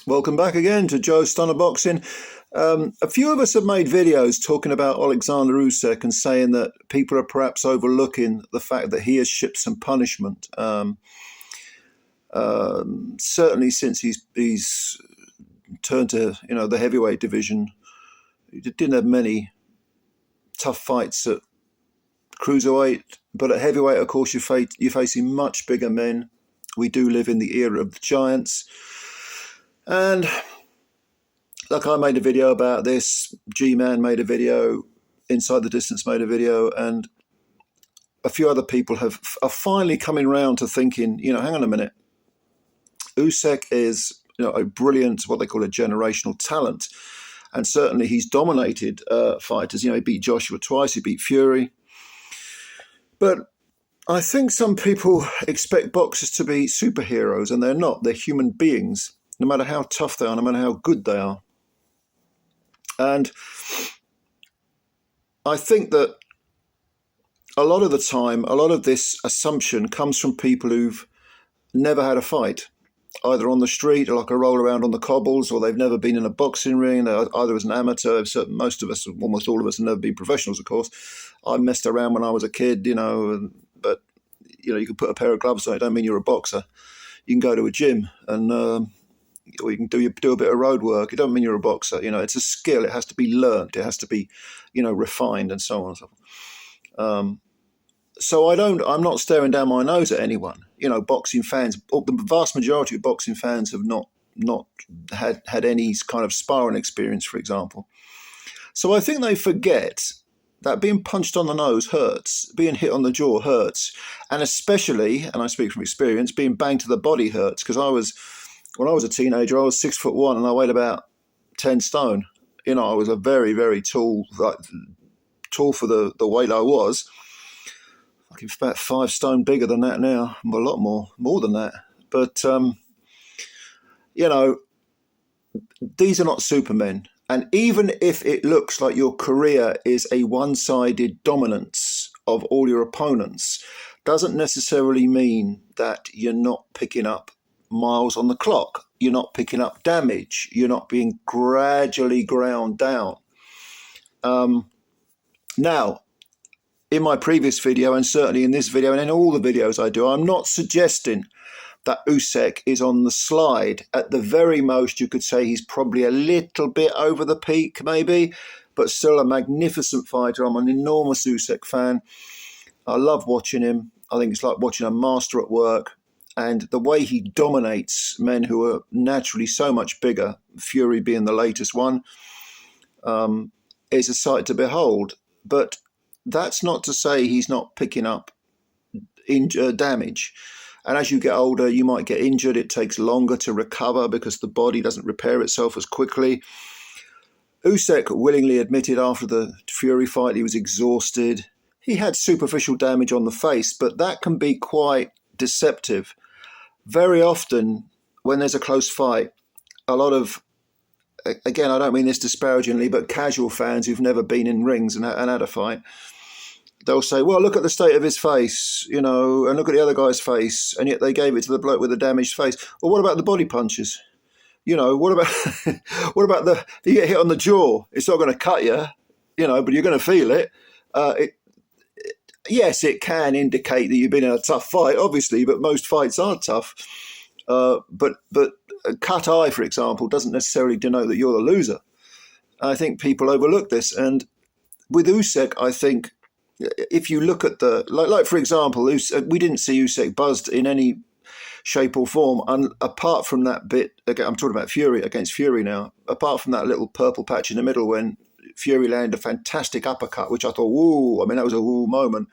Welcome back again to Joe Stunner Boxing. A few of us have made videos talking about Oleksandr Usyk and saying that people are perhaps overlooking the fact that he has shipped some punishment. Certainly since he's turned to the heavyweight division, he didn't have many tough fights at cruiserweight, but at heavyweight, of course, you're facing much bigger men. We do live in the era of the giants. And like, I made a video about this, G-Man made a video, Inside the Distance made a video, and a few other people are finally coming around to thinking, hang on a minute, Usyk is a brilliant, what they call a generational talent, and certainly he's dominated fighters. He beat Joshua twice, he beat Fury, but I think some people expect boxers to be superheroes, and they're not. They're human beings, no matter how tough they are, no matter how good they are. And I think that a lot of the time, a lot of this assumption comes from people who've never had a fight, either on the street or like a roll around on the cobbles, or they've never been in a boxing ring, either as an amateur. Most of us, almost all of us, have never been professionals, of course. I messed around when I was a kid, but you can put a pair of gloves on. It don't mean you're a boxer. You can go to a gym and or you can do a bit of road work. It don't mean you're a boxer. It's a skill. It has to be learned. It has to be, refined, and so on and so forth. So I'm not staring down my nose at anyone. Boxing fans, the vast majority of boxing fans have not had any kind of sparring experience, for example. So I think they forget that being punched on the nose hurts, being hit on the jaw hurts, and especially, and I speak from experience, being banged to the body hurts. Because when I was a teenager, I was 6'1" and I weighed about 10 stone. I was a very, very tall for the weight I was. I'm about 5 stone bigger than that now, a lot more than that. But, these are not supermen. And even if it looks like your career is a one-sided dominance of all your opponents, doesn't necessarily mean that you're not picking up miles on the clock. You're not picking up damage. You're not being gradually ground down. Now, in my previous video, and certainly in this video, and in all the videos I do, I'm not suggesting that Usyk is on the slide. At the very most, you could say he's probably a little bit over the peak, maybe, but still a magnificent fighter. I'm an enormous Usyk fan. I love watching him. I think it's like watching a master at work. And the way he dominates men who are naturally so much bigger, Fury being the latest one, is a sight to behold. But that's not to say he's not picking up damage. And as you get older, you might get injured. It takes longer to recover because the body doesn't repair itself as quickly. Usyk willingly admitted after the Fury fight he was exhausted. He had superficial damage on the face, but that can be quite deceptive. Very often, when there's a close fight, a lot of, again, I don't mean this disparagingly, but casual fans who've never been in rings and had a fight, they'll say, well, look at the state of his face, and look at the other guy's face, and yet they gave it to the bloke with the damaged face. Well, what about the body punches? What about you get hit on the jaw? It's not going to cut you, but you're going to feel it. Yes, it can indicate that you've been in a tough fight, obviously, but most fights are tough. But a cut eye, for example, doesn't necessarily denote that you're the loser. I think people overlook this. And with Usyk, I think if you look at like for example, we didn't see Usyk buzzed in any shape or form, and apart from that bit, again, I'm talking about Fury against Fury now, apart from that little purple patch in the middle when Fury landed a fantastic uppercut, which I thought, woo, that was a woo moment.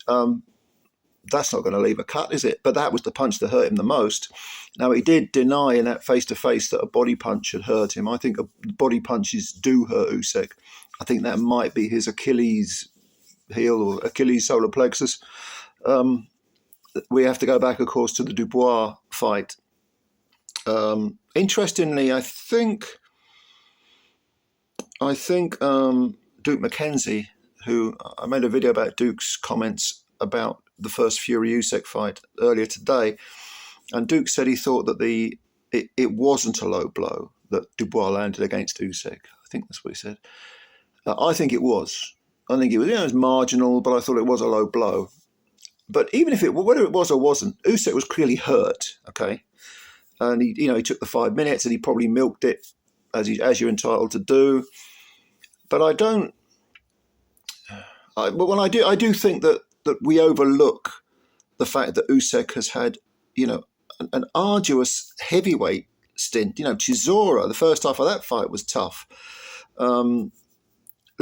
That's not going to leave a cut, is it? But that was the punch that hurt him the most. Now, he did deny in that face-to-face that a body punch had hurt him. I think body punches do hurt Usyk. I think that might be his Achilles heel or Achilles solar plexus. We have to go back, of course, to the Dubois fight. Interestingly, I think Duke McKenzie, who I made a video about Duke's comments about the first Fury Usyk fight earlier today, and Duke said he thought that the it wasn't a low blow that Dubois landed against Usyk. I think that's what he said. I think it was. I think it was, it was marginal, but I thought it was a low blow. But even if whether it was or wasn't, Usyk was clearly hurt, okay? And he took the 5 minutes and he probably milked it as you're entitled to do. But I don't. But when I do think that we overlook the fact that Usyk has had, an arduous heavyweight stint. Chisora, the first half of that fight was tough. The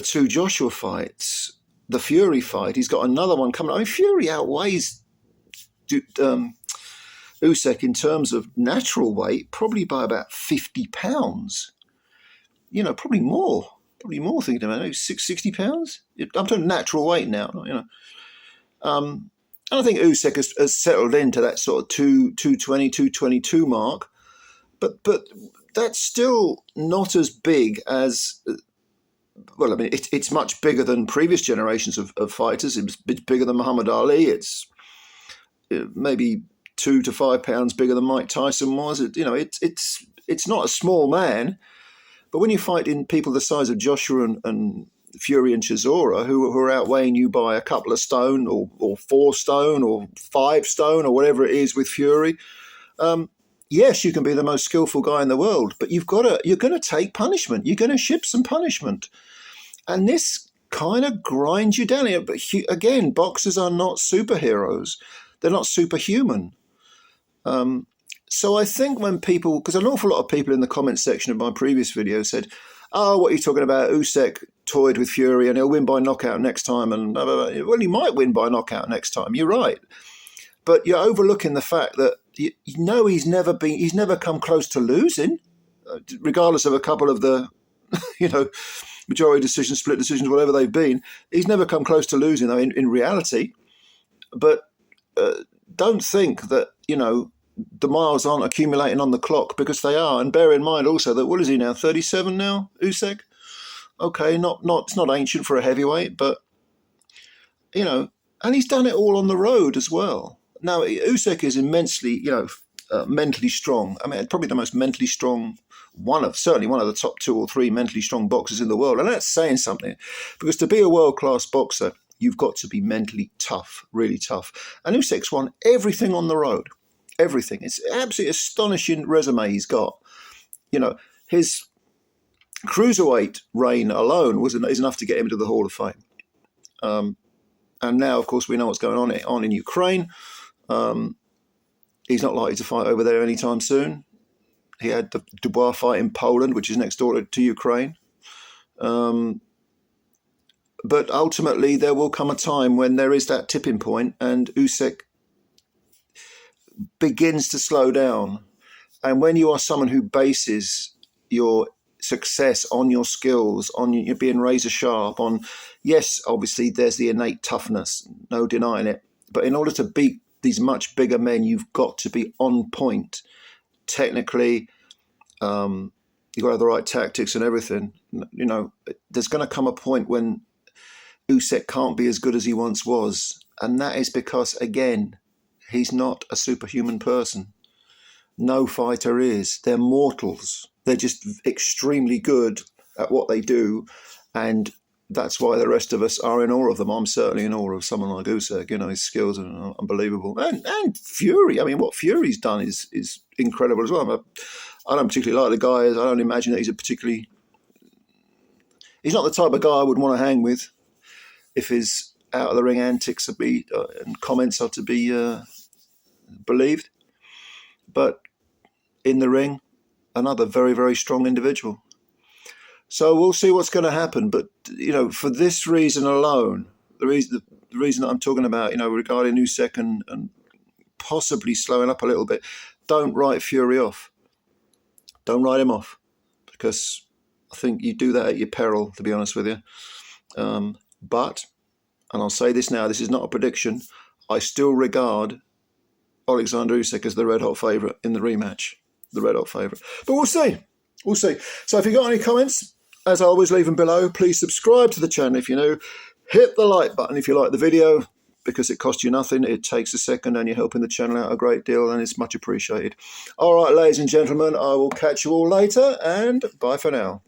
two Joshua fights, the Fury fight, he's got another one coming. I mean, Fury outweighs Usyk in terms of natural weight, probably by about 50 pounds. Probably more. Thinking about it, 60 pounds. I'm talking natural weight now. And I think Usyk has settled into that sort of 220, 222 mark, but that's still not as big as. Well, I mean, it's much bigger than previous generations of fighters. It's bigger than Muhammad Ali. It's maybe 2 to 5 pounds bigger than Mike Tyson was. It's not a small man, but when you fight in people the size of Joshua and Fury and Chisora, who are outweighing you by a couple of stone or 4 stone or 5 stone or whatever it is with Fury, yes, you can be the most skillful guy in the world, but you're going to take punishment. You're going to ship some punishment. And this kind of grinds you down. But again, boxers are not superheroes. They're not superhuman. So I think when people, because an awful lot of people in the comment section of my previous video said, oh, what are you talking about? Usyk toyed with Fury and he'll win by knockout next time. And blah, blah, blah. Well, he might win by knockout next time. You're right. But you're overlooking the fact that he's never come close to losing, regardless of a couple of the, majority decisions, split decisions, whatever they've been. He's never come close to losing, though, in reality. But don't think that, the miles aren't accumulating on the clock, because they are. And bear in mind also that, what is he now, 37 now, Usyk? Okay, it's not ancient for a heavyweight, but, and he's done it all on the road as well. Now, Usyk is immensely, mentally strong. I mean, probably the most mentally strong, certainly one of the top 2 or 3 mentally strong boxers in the world. And that's saying something, because to be a world-class boxer, you've got to be mentally tough, really tough. And Usyk's won everything on the road, everything. It's an absolutely astonishing resume he's got. His cruiserweight reign alone is enough to get him to the Hall of Fame. And now, of course, we know what's going on in Ukraine. He's not likely to fight over there anytime soon. He had the Dubois fight in Poland, which is next door to Ukraine. But ultimately, there will come a time when there is that tipping point and Usyk begins to slow down. And when you are someone who bases your success on your skills, on you being razor sharp, on, yes, obviously there's the innate toughness, no denying it. But in order to beat these much bigger men, you've got to be on point. Technically, you've got to have the right tactics and everything. There's going to come a point when Usyk can't be as good as he once was. And that is because, again, he's not a superhuman person. No fighter is. They're mortals. They're just extremely good at what they do. And that's why the rest of us are in awe of them. I'm certainly in awe of someone like Usyk. His skills are unbelievable. And Fury. I mean, what Fury's done is incredible as well. I don't particularly like the guy. I don't imagine that he's not the type of guy I would want to hang with if his out-of-the-ring antics and comments are to be believed. But in the ring, another very, very strong individual. So we'll see what's going to happen. But, for this reason alone, the reason that I'm talking about, regarding Usyk and possibly slowing up a little bit, don't write Fury off. Don't write him off, because I think you do that at your peril, to be honest with you. But, and I'll say this now, this is not a prediction, I still regard Oleksandr Usyk as the red-hot favourite in the rematch. The red-hot favourite. But we'll see. We'll see. So if you've got any comments, as always, leave them below. Please subscribe to the channel if you're new. Hit the like button if you like the video. because it costs you nothing. It takes a second and you're helping the channel out a great deal, and it's much appreciated. All right, ladies and gentlemen, I will catch you all later, and bye for now.